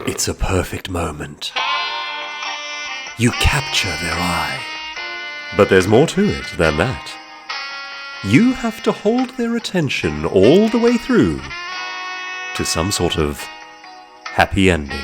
It's a perfect moment. You capture their eye. But there's more to it than that. You have to hold their attention all the way through to some sort of happy ending.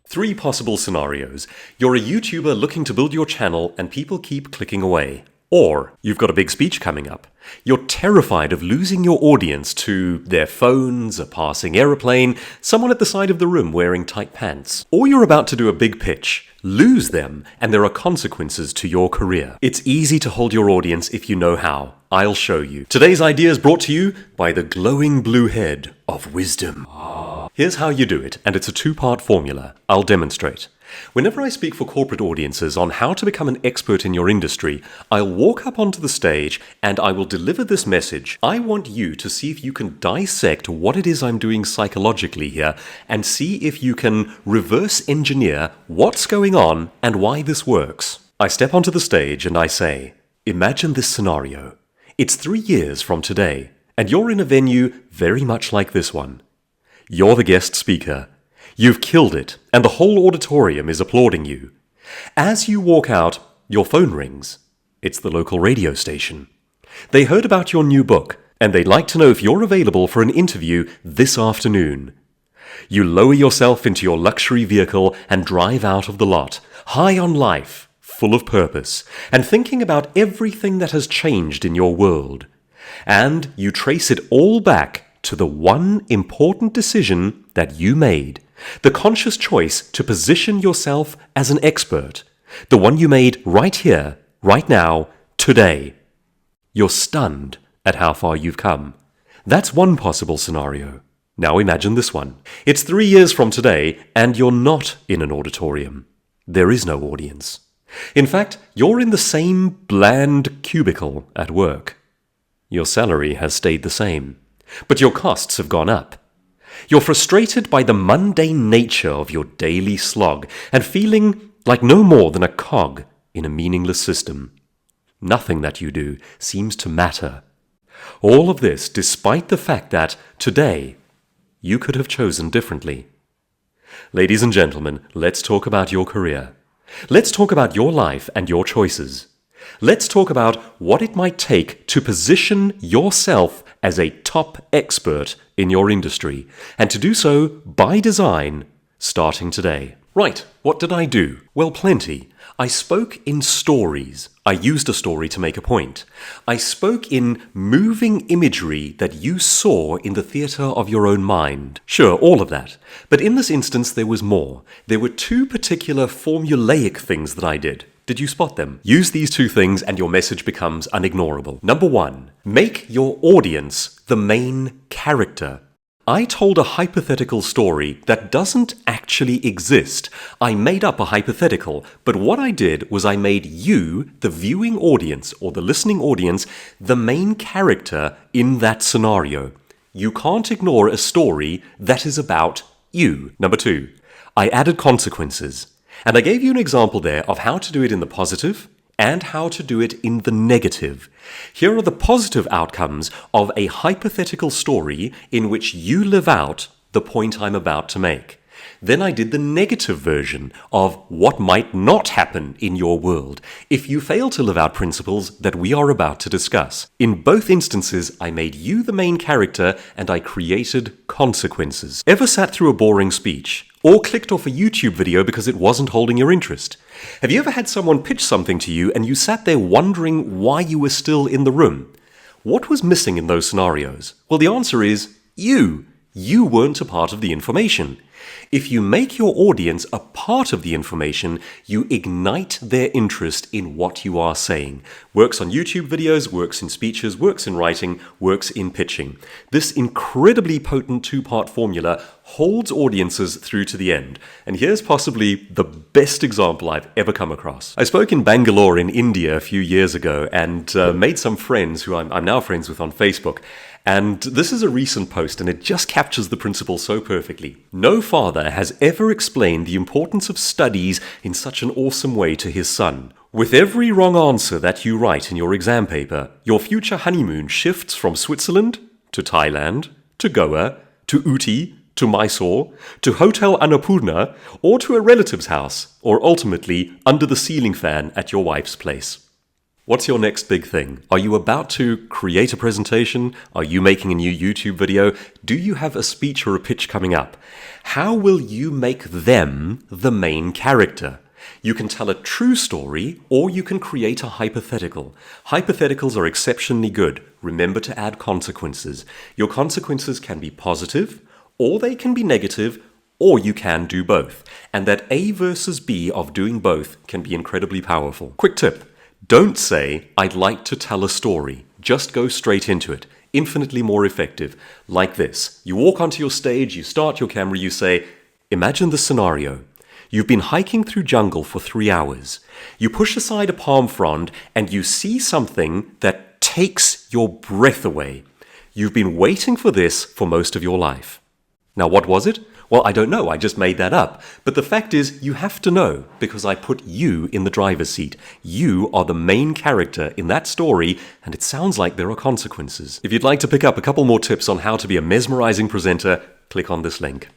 3 possible scenarios. You're a YouTuber looking to build your channel and people keep clicking away. Or you've got a big speech coming up. You're terrified of losing your audience to their phones, a passing aeroplane, someone at the side of the room wearing tight pants. Or you're about to do a big pitch, lose them, and there are consequences to your career. It's easy to hold your audience if you know how. I'll show you. Today's idea is brought to you by the glowing blue head of wisdom. Here's how you do it, and it's a 2-part formula. I'll demonstrate. Whenever I speak for corporate audiences on how to become an expert in your industry, I'll walk up onto the stage and I will deliver this message. I want you to see if you can dissect what it is I'm doing psychologically here and see if you can reverse engineer what's going on and why this works. I step onto the stage and I say, imagine this scenario. It's 3 years from today, and you're in a venue very much like this one. You're the guest speaker. You've killed it, and the whole auditorium is applauding you. As you walk out, your phone rings. It's the local radio station. They heard about your new book, and they'd like to know if you're available for an interview this afternoon. You lower yourself into your luxury vehicle and drive out of the lot, high on life, full of purpose, and thinking about everything that has changed in your world. And you trace it all back to the one important decision that you made. The conscious choice to position yourself as an expert. The one you made right here, right now, today. You're stunned at how far you've come. That's one possible scenario. Now imagine this one. It's 3 years from today, and you're not in an auditorium. There is no audience. In fact, you're in the same bland cubicle at work. Your salary has stayed the same, but your costs have gone up. You're frustrated by the mundane nature of your daily slog and feeling like no more than a cog in a meaningless system. Nothing that you do seems to matter. All of this despite the fact that today you could have chosen differently. Ladies and gentlemen, let's talk about your career. Let's talk about your life and your choices. Let's talk about what it might take to position yourself as a top expert in your industry, and to do so by design, starting today. Right, what did I do? Well, plenty. I spoke in stories. I used a story to make a point. I spoke in moving imagery that you saw in the theatre of your own mind. Sure, all of that. But in this instance, there was more. There were 2 particular formulaic things that I did. Did you spot them? Use these 2 things and your message becomes unignorable. Number 1, make your audience the main character. I told a hypothetical story that doesn't actually exist. I made up a hypothetical, but what I did was I made you, the viewing audience or the listening audience, the main character in that scenario. You can't ignore a story that is about you. Number 2, I added consequences. And I gave you an example there of how to do it in the positive and how to do it in the negative. Here are the positive outcomes of a hypothetical story in which you live out the point I'm about to make. Then I did the negative version of what might not happen in your world if you fail to live out principles that we are about to discuss. In both instances, I made you the main character and I created consequences. Ever sat through a boring speech? Or clicked off a YouTube video because it wasn't holding your interest? Have you ever had someone pitch something to you and you sat there wondering why you were still in the room? What was missing in those scenarios? Well, the answer is you. You weren't a part of the information. If you make your audience a part of the information, you ignite their interest in what you are saying. Works on YouTube videos, works in speeches, works in writing, works in pitching. This incredibly potent 2-part formula holds audiences through to the end. And here's possibly the best example I've ever come across. I spoke in Bangalore in India a few years ago and made some friends who I'm now friends with on Facebook. And this is a recent post and it just captures the principle so perfectly. No father has ever explained the importance of studies in such an awesome way to his son. With every wrong answer that you write in your exam paper, your future honeymoon shifts from Switzerland to Thailand to Goa to Ooty, to Mysore, to Hotel Annapurna, or to a relative's house, or ultimately under the ceiling fan at your wife's place. What's your next big thing? Are you about to create a presentation? Are you making a new YouTube video? Do you have a speech or a pitch coming up? How will you make them the main character? You can tell a true story, or you can create a hypothetical. Hypotheticals are exceptionally good. Remember to add consequences. Your consequences can be positive, or they can be negative, or you can do both. And that A versus B of doing both can be incredibly powerful. Quick tip. Don't say, I'd like to tell a story. Just go straight into it. Infinitely more effective. Like this. You walk onto your stage, you start your camera, you say, imagine the scenario. You've been hiking through jungle for 3 hours. You push aside a palm frond and you see something that takes your breath away. You've been waiting for this for most of your life. Now, what was it? Well, I don't know. I just made that up. But the fact is, you have to know because I put you in the driver's seat. You are the main character in that story, and it sounds like there are consequences. If you'd like to pick up a couple more tips on how to be a mesmerizing presenter, click on this link.